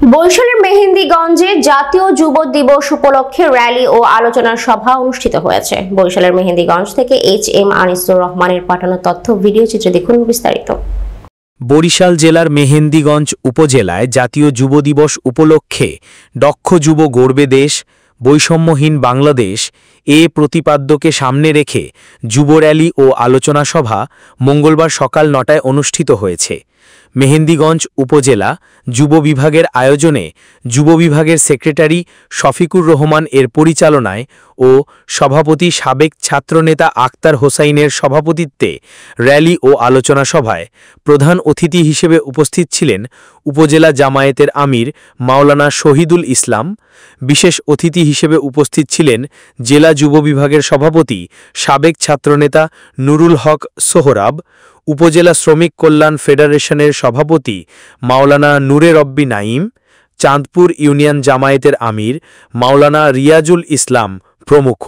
বরিশালের মেহেন্দিগঞ্জে জাতীয় যুব দিবস উপলক্ষে র্যালি ও আলোচনা সভা অনুষ্ঠিত হয়েছে। বরিশালের মেহেন্দিগঞ্জ থেকে HM আনিসুর রহমানের পাঠানো তথ্য ভিডিও চিত্রে দেখুন বিস্তারিত। বরিশাল জেলার মেহেন্দিগঞ্জ উপজেলায় জাতীয় যুব দিবস উপলক্ষে দক্ষ যুব গড়বে দেশ, বৈষম্যহীন বাংলাদেশ প্রতিপাদ্যকে সামনে রেখে যুব র্যালি ও আলোচনা সভা মঙ্গলবার সকাল ৯টায় অনুষ্ঠিত হয়েছে। মেহেন্দিগঞ্জ উপজেলা যুব বিভাগের আয়োজনে যুব বিভাগের সেক্রেটারি শফিকুর রহমান এর পরিচালনায় ও সভাপতি সাবেক ছাত্রনেতা আক্তার হোসাইনের সভাপতিত্বে র্যালি ও আলোচনা সভায় প্রধান অতিথি হিসেবে উপস্থিত ছিলেন উপজেলা জামায়াতের আমির মাওলানা শহীদুল ইসলাম। বিশেষ অতিথি হিসেবে উপস্থিত ছিলেন জেলা যুব বিভাগের সভাপতি সাবেক ছাত্রনেতা নুরুল হক সোহরাব, উপজেলা শ্রমিক কল্যাণ ফেডারেশনের সভাপতি মাওলানা নূরে রব্বি নাঈম, চাঁদপুর ইউনিয়ন জামায়াতের আমির মাওলানা রিয়াজুল ইসলাম প্রমুখ।